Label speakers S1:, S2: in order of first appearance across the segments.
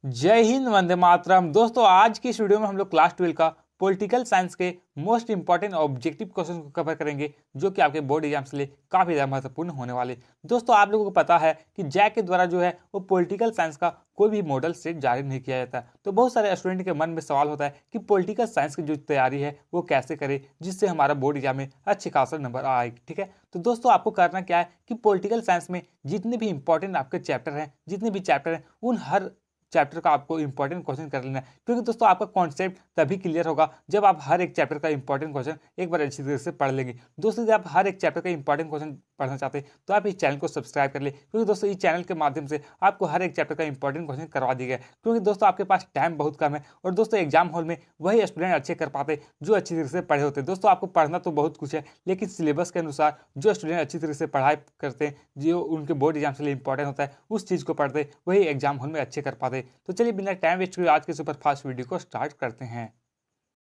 S1: जय हिंद, वंदे मातरम। दोस्तों, आज की इस वीडियो में हम लोग क्लास 12 का पॉलिटिकल साइंस के मोस्ट इंपॉर्टेंट ऑब्जेक्टिव क्वेश्चन को कवर करेंगे, जो कि आपके बोर्ड एग्जाम्स के लिए काफी ज्यादा महत्वपूर्ण होने वाले। दोस्तों, आप लोगों को पता है कि जैक के द्वारा जो है वो पॉलिटिकल साइंस का कोई भी मॉडल सेट जारी नहीं किया जाता। तो बहुत सारे स्टूडेंट के मन में सवाल होता है कि पॉलिटिकल साइंस की जो तैयारी है वो कैसे करें जिससे हमारा बोर्ड एग्जाम में अच्छे खासा नंबर आए। ठीक है, तो दोस्तों आपको करना क्या है कि पॉलिटिकल साइंस में जितने भी इंपॉर्टेंट आपके चैप्टर हैं, जितने भी चैप्टर हैं, उन हर चैप्टर का आपको इंपॉर्टेंट क्वेश्चन कर लेना है। क्योंकि दोस्तों आपका कॉन्सेप्ट तभी क्लियर होगा जब आप हर एक चैप्टर का इंपॉर्टेंट क्वेश्चन एक बार अच्छी तरह से पढ़ लेंगे। दोस्तों, यदि आप हर एक चैप्टर का इंपॉर्टेंट क्वेश्चन पढ़ना चाहते हैं तो आप इस चैनल को सब्सक्राइब कर ले, क्योंकि दोस्तों इस चैनल के माध्यम से आपको हर एक चैप्टर का इंपॉर्टेंट क्वेश्चन करवा दिया गया। क्योंकि दोस्तों आपके पास टाइम बहुत कम है और दोस्तों एग्जाम हॉल में वही स्टूडेंट अच्छे कर पाते जो अच्छी तरह से पढ़े होते हैं। दोस्तों आपको पढ़ना तो बहुत कुछ है, लेकिन सिलेबस के अनुसार जो स्टूडेंट अच्छी तरह से पढ़ाई करते हैं, जो उनके बोर्ड एग्जाम के लिए इंपॉर्टेंट होता है, उस चीज़ को पढ़ते वही एग्जाम हॉल में अच्छे कर पाते। तो चलिए बिना टाइम वेस्ट हुए आज के सुपर फास्ट वीडियो को स्टार्ट करते हैं।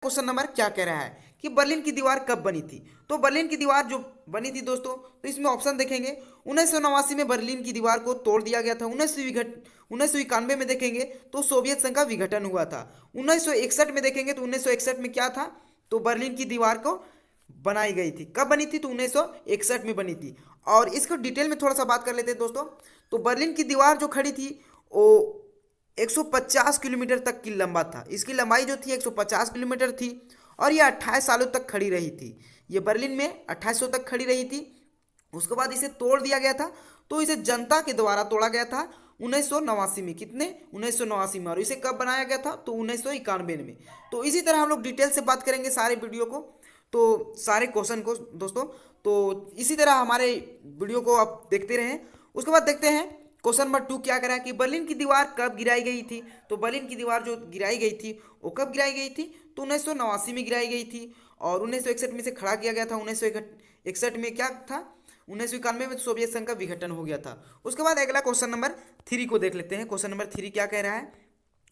S2: क्वेश्चन नंबर क्या कह रहा है कि बर्लिन की दीवार कब बनी थी। तो बर्लिन की दीवार जो बनी थी दोस्तों, तो इसमें ऑप्शन देखेंगे 1989 में बर्लिन की दीवार को तोड़ दिया गया था। 1991 में देखेंगे तो सोवियत संघ का विघटन हुआ था। 1961 में देखेंगे तो 1961 में क्या था, तो बर्लिन की दीवार को बनाई गई थी। कब बनी थी, तो 1961 में बनी थी। और इसको डिटेल में थोड़ा सा बात कर लेते हैं दोस्तों। तो बर्लिन की दीवार जो खड़ी थी वो 150 किलोमीटर तक की लंबा था। इसकी लंबाई जो थी 150 किलोमीटर थी और ये 28 सालों तक खड़ी रही थी। ये बर्लिन में 2800 तक खड़ी रही थी। उसके बाद इसे तोड़ दिया गया था। तो इसे जनता के द्वारा तोड़ा गया था 1989 में। कितने, 1989 में। और इसे कब बनाया गया था, तो 1991 में। तो इसी तरह हम लोग डिटेल से बात करेंगे सारे वीडियो को, तो सारे क्वेश्चन को दोस्तों। तो इसी तरह हमारे वीडियो को आप देखते रहें। उसके बाद देखते हैं क्वेश्चन नंबर 2 क्या करा है कि बर्लिन की दीवार कब गिराई गई थी। तो बर्लिन की दीवार जो गिराई गई थी वो कब गिराई गई थी, तो 1989 में गिराई गई थी। और 1961 में से खड़ा किया गया था। 1961 में क्या था, 1991 में सोवियत संघ का विघटन हो गया था। उसके बाद अगला क्वेश्चन नंबर 3 को देख लेते हैं। क्वेश्चन नंबर 3 क्या कह रहा है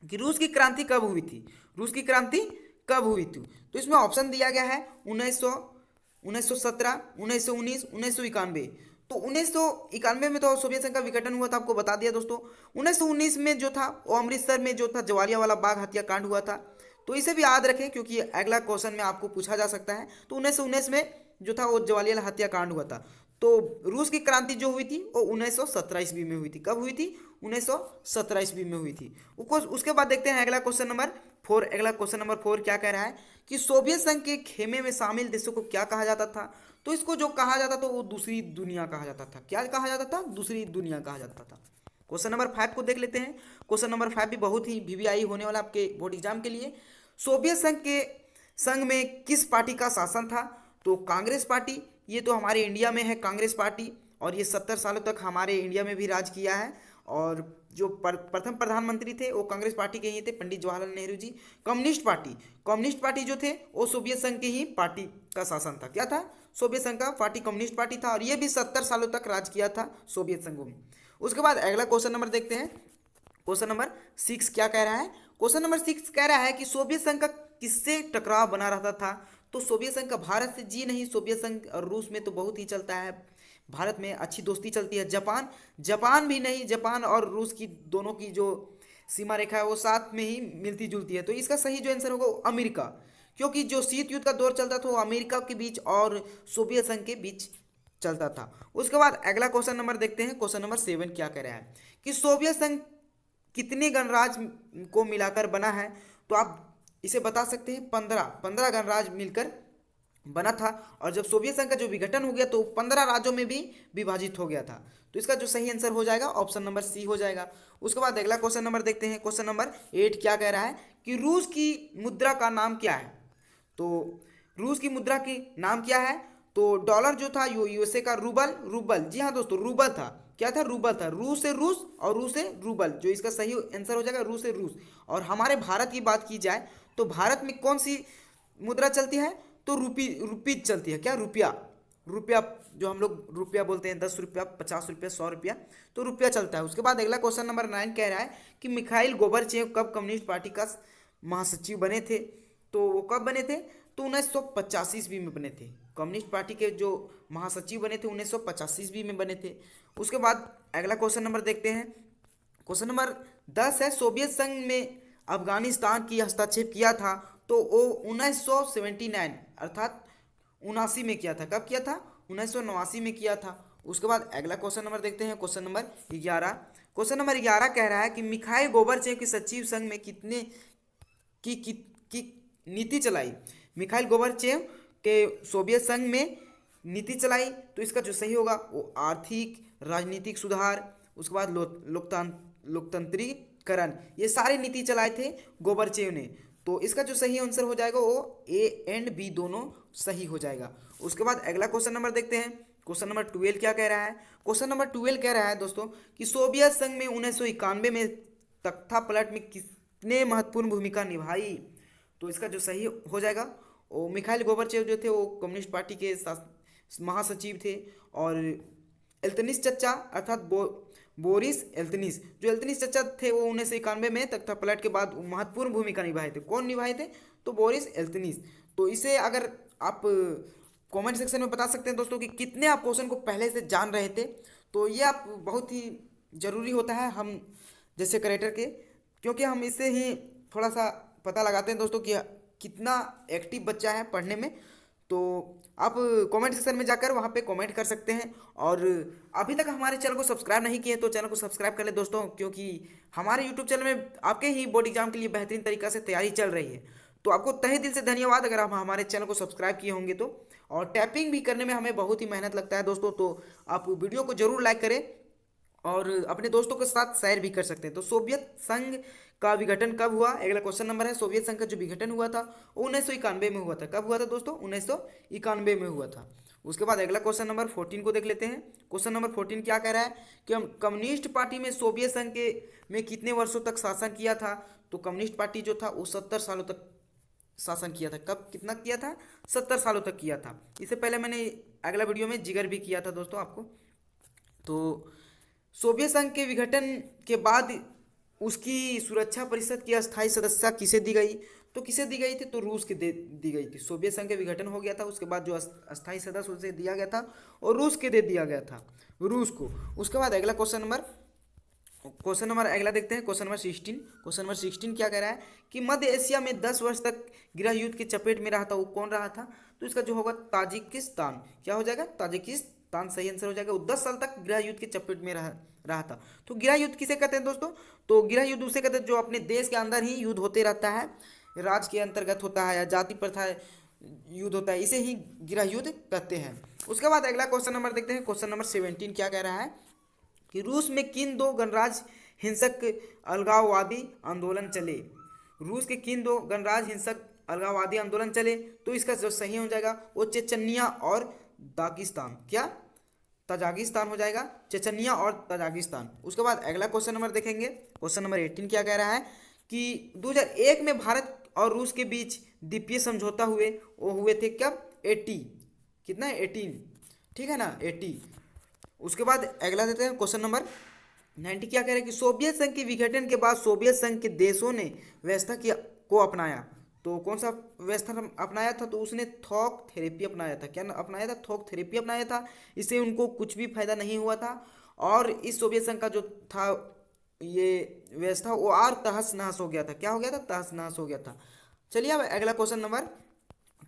S2: कि रूस की क्रांति कब हुई थी। रूस की क्रांति कब हुई थी, तो इसमें ऑप्शन दिया गया है 1917, 1919, 1991। तो 1991 में तो सोवियत संघ का विघटन हुआ था, आपको बता दिया दोस्तों। 1919 में जो था वो अमृतसर में जो था जवालियांवाला बाग हत्याकांड हुआ था। तो इसे भी याद रखें क्योंकि अगला क्वेश्चन में आपको पूछा जा सकता है। तो 1919 में जो था वो जवालियांवाला हत्याकांड हुआ था। तो रूस की क्रांति जो हुई थी वो 1917 ईस्वी में हुई थी। कब हुई थी, 1917 ईस्वी में हुई थी। उसके बाद देखते हैं अगला क्वेश्चन नंबर 4। अगला क्वेश्चन नंबर 4 क्या कह रहा है कि सोवियत संघ के खेमे में शामिल देशों को क्या कहा जाता था। तो इसको जो कहा जाता था वो दूसरी दुनिया कहा जाता था। क्या कहा जाता था, दूसरी दुनिया कहा जाता था। क्वेश्चन नंबर 5 को देख लेते हैं। क्वेश्चन नंबर 5 भी बहुत ही वीवीआई होने वाला आपके बोर्ड एग्जाम के लिए। सोवियत संघ में किस पार्टी का शासन था, तो कांग्रेस पार्टी। ये तो हमारे इंडिया में है कांग्रेस पार्टी, और ये 70 सालों तक हमारे इंडिया में भी राज किया है। और जो प्रथम प्रधानमंत्री थे वो कांग्रेस पार्टी के ही थे, पंडित जवाहरलाल नेहरू जी। कम्युनिस्ट पार्टी जो थे वो सोवियत संघ की ही पार्टी का शासन था। क्या था, सोवियत संघ का पार्टी कम्युनिस्ट पार्टी था, और ये भी 70 सालों तक राज किया था सोवियत संघ में। उसके बाद अगला क्वेश्चन नंबर देखते हैं। क्वेश्चन नंबर 6 क्या कह रहा है। क्वेश्चन नंबर 6 कह रहा है कि सोवियत संघ का किससे टकराव बना रहता था। तो सोवियत संघ का भारत से, जी नहीं, सोवियत संघ और रूस में तो बहुत ही चलता है, भारत में अच्छी दोस्ती चलती है। जापान भी नहीं, जापान और रूस की दोनों की जो सीमा रेखा है वो साथ में ही मिलती जुलती है। तो इसका सही जो आंसर होगा वो अमेरिका, क्योंकि जो शीत युद्ध का दौर चलता था वो अमेरिका के बीच और सोवियत संघ के बीच चलता था। उसके बाद अगला क्वेश्चन नंबर देखते हैं। क्वेश्चन नंबर 7 क्या कह रहा है कि सोवियत संघ कितने गणराज्य को मिलाकर बना है। तो आप इसे बता सकते हैं 15 गणराज्य मिलकर बना था। और जब सोवियत संघ का जो विघटन हो गया तो 15 राज्यों में भी विभाजित हो गया था। तो इसका जो सही आंसर हो जाएगा ऑप्शन नंबर सी हो जाएगा। उसके बाद अगला क्वेश्चन नंबर देखते हैं। क्वेश्चन नंबर 8 क्या कह रहा है कि रूस की मुद्रा का नाम क्या है। तो रूस की मुद्रा की नाम क्या है, तो डॉलर जो था यूएसए का रूबल, जी हाँ दोस्तों, रूबल था। क्या था, रूबल था। रूस से रूस और रूस से रूबल, जो इसका सही आंसर हो जाएगा रूस से रूस। और हमारे भारत की बात की जाए तो भारत में कौन सी मुद्रा चलती है, तो रुपी चलती है। क्या, रुपया। रुपया जो हम लोग रुपया बोलते हैं, 10 रुपया, 50 रुपया, 100 रुपया, तो रुपया चलता है। उसके बाद अगला क्वेश्चन नंबर 9 कह रहा है कि मिखाइल गोर्बाचेव कब कम्युनिस्ट पार्टी का महासचिव बने थे। तो वो कब बने थे, तो 1985 ईस्वी में बने थे। कम्युनिस्ट पार्टी के जो महासचिव बने थे 1985 ईस्वी में बने थे। उसके बाद अगला क्वेश्चन नंबर देखते हैं। क्वेश्चन नंबर 10 है सोवियत संघ में अफगानिस्तान की हस्तक्षेप किया था, तो वो 1979 अर्थात 79 में किया था। कब किया था? 1989 में किया था। उसके बाद अगला क्वेश्चन नंबर देखते हैं, क्वेश्चन नंबर 11। क्वेश्चन नंबर 11 कह रहा है कि मिखाइल गोर्बाचेव की सचिव संघ में कितने की नीति चलाई। मिखाइल गोर्बाचेव के सोवियत संघ में नीति चलाई, तो इसका जो सही होगा वो आर्थिक राजनीतिक सुधार, उसके बाद लोकतंत्रीकरण, ये सारे नीति चलाए थे गोर्बाचेव ने। तो इसका जो सही आंसर हो जाएगा वो ए एंड बी दोनों सही हो जाएगा। उसके बाद अगला क्वेश्चन नंबर देखते हैं, क्वेश्चन नंबर 12 क्या कह रहा है। क्वेश्चन नंबर 12 कह रहा है दोस्तों कि सोवियत संघ में 1991 में तख्ता पलट में किसने महत्वपूर्ण भूमिका निभाई। तो इसका जो सही हो जाएगा वो मिखाइल गोर्बाचेव जो थे वो कम्युनिस्ट पार्टी के महासचिव थे, और एल्तनिस चचा अर्थात बोरिस एल्तनिस, जो एल्तनिस चचा थे वो 1991 में तख्ता पलट के बाद महत्वपूर्ण भूमिका निभाए थे। कौन निभाए थे? तो बोरिस एल्तनिस। तो इसे अगर आप कमेंट सेक्शन में बता सकते हैं दोस्तों कि कितने आप क्वेश्चन को पहले से जान रहे थे, तो ये आप बहुत ही ज़रूरी होता है हम जैसे करेक्टर के, क्योंकि हम इससे ही थोड़ा सा पता लगाते हैं दोस्तों कि कितना एक्टिव बच्चा है पढ़ने में। तो आप कमेंट सेक्शन में जाकर वहाँ पे कमेंट कर सकते हैं, और अभी तक हमारे चैनल को सब्सक्राइब नहीं किए तो चैनल को सब्सक्राइब कर ले दोस्तों, क्योंकि हमारे यूट्यूब चैनल में आपके ही बोर्ड एग्जाम के लिए बेहतरीन तरीका से तैयारी चल रही है। तो आपको तहे दिल से धन्यवाद अगर आप हमारे चैनल को सब्सक्राइब किए होंगे तो। और टैपिंग भी करने में हमें बहुत ही मेहनत लगता है दोस्तों, तो आप वीडियो को जरूर लाइक करें और अपने दोस्तों के साथ शेयर भी कर सकते हैं। तो सोवियत संघ का विघटन कब हुआ? अगला क्वेश्चन नंबर है, सोवियत संघ का जो विघटन हुआ था वो 1991 में हुआ था। कब हुआ था दोस्तों? 1991 में हुआ था। उसके बाद अगला क्वेश्चन नंबर 14 को देख लेते हैं। क्वेश्चन नंबर 14 क्या कह रहा है कि हम कम्युनिस्ट पार्टी में सोवियत संघ के में कितने वर्षों तक शासन किया था। तो कम्युनिस्ट पार्टी जो था वो 70 सालों तक शासन किया था। कब कितना किया था? 70 सालों तक किया था। इससे पहले मैंने अगला वीडियो में जिगर भी किया था दोस्तों आपको। तो सोवियत संघ के विघटन के बाद उसकी सुरक्षा परिषद की अस्थायी सदस्यता किसे दी गई? तो किसे दी गई थी? तो रूस के दी गई थी। सोवियत संघ के विघटन हो गया था, उसके बाद जो अस्थायी सदस्य उसे दिया गया था और रूस के दे दिया गया था, रूस को। उसके बाद अगला क्वेश्चन नंबर अगला देखते हैं, क्वेश्चन नंबर 16। क्वेश्चन नंबर 16 क्या कह रहा है कि मध्य एशिया में 10 वर्ष तक गृह युद्ध की चपेट में रहा था, वो कौन रहा था? तो इसका जो होगा ताजिकिस्तान। क्या हो जाएगा? ताजिकिस्तान सही आंसर हो जाएगा। वो 10 साल तक गृह युद्ध की चपेट में रहा था। तो गृह युद्ध किसे कहते हैं दोस्तों? तो गृह युद्ध उसे कहते हैं जो अपने देश के अंदर ही युद्ध होते रहता है, राज्य के अंतर्गत होता है या जाति प्रथा युद्ध होता है, इसे ही गृह युद्ध कहते हैं। उसके बाद अगला क्वेश्चन नंबर देखते हैं, क्वेश्चन नंबर 17 क्या कह रहा है कि रूस में किन दो गणराज्य हिंसक अलगाववादी आंदोलन चले। रूस के किन दो गणराज्य हिंसक अलगाववादी आंदोलन चले? तो इसका जो सही हो जाएगा वो चेचन्या और दागिस्तान। क्या? तजाकिस्तान हो जाएगा, चेचन्या और तजाकिस्तान। उसके बाद अगला क्वेश्चन नंबर देखेंगे, क्वेश्चन नंबर 18 क्या कह रहा है कि 2001 में भारत और रूस के बीच द्वीपीय समझौता हुए थे कब? 80 कितना है? 18, ठीक है ना, 80। उसके बाद अगला देते हैं क्वेश्चन नंबर 90 क्या कह रहा है कि सोवियत संघ के विघटन के बाद सोवियत संघ के देशों ने व्यवस्था को अपनाया। तो कौन सा व्यवस्था अपनाया था? तो उसने थॉक थेरेपी अपनाया था। क्या अपनाया था? थॉक थेरेपी अपनाया था। इससे उनको कुछ भी फायदा नहीं हुआ था, और इस सोवियत संघ का जो था ये व्यवस्था वो और तहस नहस हो गया था। क्या हो गया था? तहस नहस हो गया था। चलिए अब अगला क्वेश्चन नंबर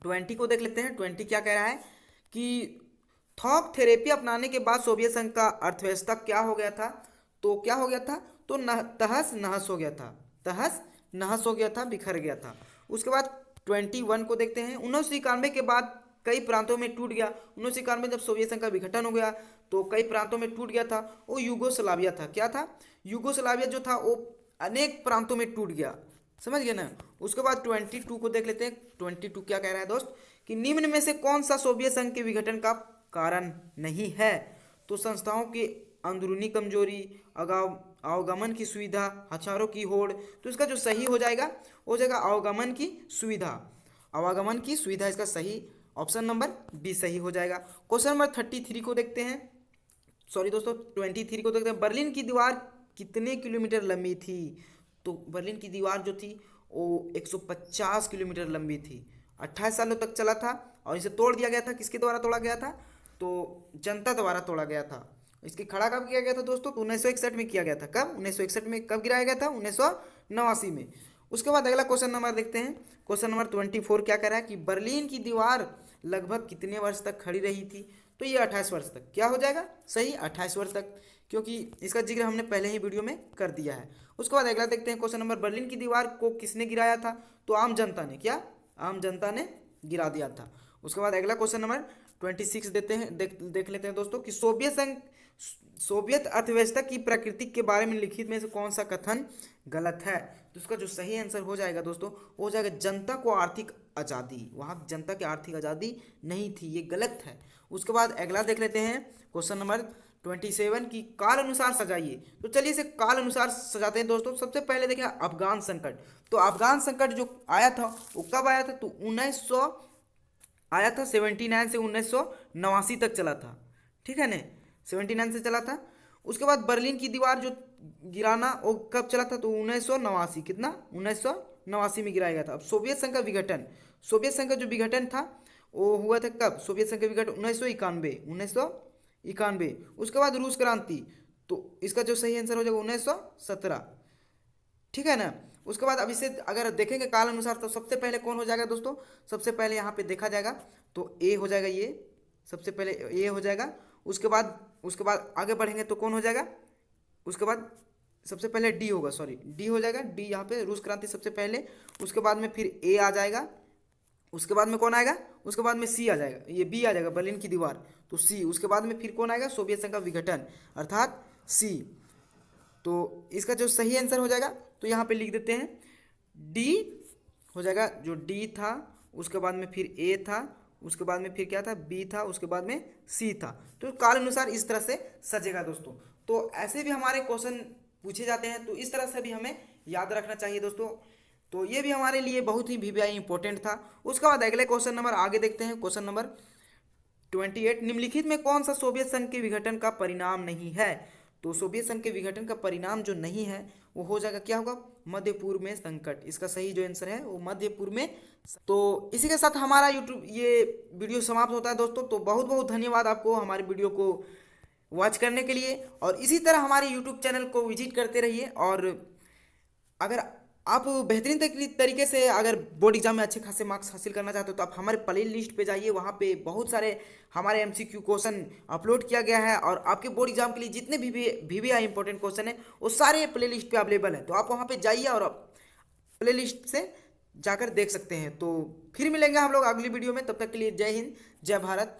S2: 20 को देख लेते हैं। 20 क्या कह रहा है कि थॉक थेरेपी अपनाने के बाद सोवियत संघ का अर्थव्यवस्था क्या हो गया था? तो क्या हो गया था? तो तहस नहस हो गया था, तहस नहस हो गया था, बिखर गया था। उसके बाद 21 को देखते हैं। 1991 के बाद कई प्रांतों में टूट गया। 1991 जब सोवियत संघ का विघटन हो गया तो कई प्रांतों में टूट गया था, वो यूगोस्लाविया था। क्या था? यूगोस्लाविया जो था वो अनेक प्रांतों में टूट गया, समझ गए ना। उसके बाद 22 को देख लेते हैं। 22 क्या कह रहा है दोस्त कि निम्न में से कौन सा सोवियत संघ के विघटन का कारण नहीं है? तो संस्थाओं की अंदरूनी कमजोरी, अवगमन की सुविधा, हथियारों की होड़। तो इसका जो सही हो जाएगा अवगमन की सुविधा। आवागमन की सुविधा इसका सही ऑप्शन नंबर बी सही हो जाएगा। क्वेश्चन नंबर 33 को देखते हैं, सॉरी दोस्तों 23 को देखते हैं। बर्लिन की दीवार कितने किलोमीटर लंबी थी? तो बर्लिन की दीवार जो थी वो 150 किलोमीटर लंबी थी। 28 सालों तक चला था और इसे तोड़ दिया गया था। किसके द्वारा तोड़ा गया था? तो जनता द्वारा तोड़ा गया था। इसकी खड़ा कब किया गया था दोस्तों? तो 1961 में किया गया था। कब? 1961 में। कब गिराया गया था? 1989 में। उसके बाद अगला क्वेश्चन नंबर देखते हैं। क्वेश्चन नंबर 24 क्या कह रहा है कि बर्लिन की दीवार लगभग कितने वर्ष तक खड़ी रही थी? तो ये 28 वर्ष तक। क्या हो जाएगा? सही, 28 वर्ष तक, क्योंकि इसका जिक्र हमने पहले ही वीडियो में कर दिया है। उसके बाद अगला देखते हैं क्वेश्चन नंबर, बर्लिन की दीवार को किसने गिराया था? तो आम जनता ने। क्या? आम जनता ने गिरा दिया था। उसके बाद अगला क्वेश्चन नंबर 26 देते हैं, देख लेते हैं दोस्तों कि सोवियत अर्थव्यवस्था की प्रकृति के बारे में लिखित में से कौन सा कथन गलत है? तो उसका जो सही आंसर हो जाएगा दोस्तों, हो जाएगा जनता को आर्थिक आज़ादी। वहाँ जनता की आर्थिक आज़ादी नहीं थी, ये गलत है। उसके बाद अगला देख लेते हैं क्वेश्चन नंबर 27 की काल अनुसार सजाइए। तो चलिए इसे काल अनुसार सजाते हैं दोस्तों। सबसे पहले देखें अफगान संकट। तो अफगान संकट जो आया था वो कब आया था? तो 1900 आया था, 79 से 1989 तक चला था। ठीक है ना, 79 से चला था। उसके बाद बर्लिन की दीवार जो गिराना वो कब चला था? तो 1989। कितना? 1989 में गिराया गया था। अब सोवियत संघ का विघटन, सोवियत संघ का जो विघटन था वो हुआ था कब? सोवियत संघ का विघटन 1991। उसके बाद रूस क्रांति, तो इसका जो सही आंसर हो जाएगा 1917। ठीक है ना। उसके बाद अब इसे अगर देखेंगे काल अनुसार तो सबसे पहले कौन हो जाएगा दोस्तों? सबसे पहले यहाँ पे देखा जाएगा तो ए हो जाएगा, ये सबसे पहले ए हो जाएगा। उसके बाद आगे बढ़ेंगे तो कौन हो जाएगा? उसके बाद सबसे पहले डी होगा, सॉरी डी हो जाएगा। डी यहाँ पे रूस क्रांति सबसे पहले। उसके बाद में फिर ए आ जाएगा। उसके बाद में कौन आएगा? उसके बाद में सी आ जाएगा, ये बी आ जाएगा बर्लिन की दीवार, तो सी। उसके बाद में फिर कौन आएगा? सोवियत संघ का विघटन, अर्थात सी। तो इसका जो सही आंसर हो जाएगा तो यहाँ पे लिख देते हैं डी हो जाएगा। जो डी था उसके बाद में फिर ए था, उसके बाद में फिर क्या था? बी था, उसके बाद में सी था। तो काल अनुसार इस तरह से सजेगा दोस्तों। तो ऐसे भी हमारे क्वेश्चन पूछे जाते हैं, तो इस तरह से भी हमें याद रखना चाहिए दोस्तों। तो ये भी हमारे लिए बहुत ही वीवीआई इंपॉर्टेंट था। उसके बाद अगले क्वेश्चन नंबर आगे देखते हैं। क्वेश्चन नंबर 28, निम्नलिखित में कौन सा सोवियत संघ के विघटन का परिणाम नहीं है? तो सोवियत संघ के विघटन का परिणाम जो नहीं है वो हो जाएगा, क्या होगा? मध्य पूर्व में संकट। इसका सही जो आंसर है वो मध्य पूर्व में। तो इसी के साथ हमारा यूट्यूब ये वीडियो समाप्त होता है दोस्तों। तो बहुत बहुत धन्यवाद आपको हमारी वीडियो को वॉच करने के लिए, और इसी तरह हमारे यूट्यूब चैनल को विजिट करते रहिए। और अगर आप बेहतरीन तरीके से अगर बोर्ड एग्जाम में अच्छे खासे मार्क्स हासिल करना चाहते हो तो आप हमारे प्ले लिस्ट पे जाइए। वहाँ पे बहुत सारे हमारे एमसीक्यू क्वेश्चन अपलोड किया गया है, और आपके बोर्ड एग्जाम के लिए जितने भी वीवीआई इंपॉर्टेंट क्वेश्चन है वो सारे प्ले लिस्ट पे अवेलेबल है। तो आप वहाँ पे जाइए और प्ले लिस्ट से जाकर देख सकते हैं। तो फिर मिलेंगे हम लोग अगली वीडियो में, तब तक के लिए जय हिंद, जय भारत।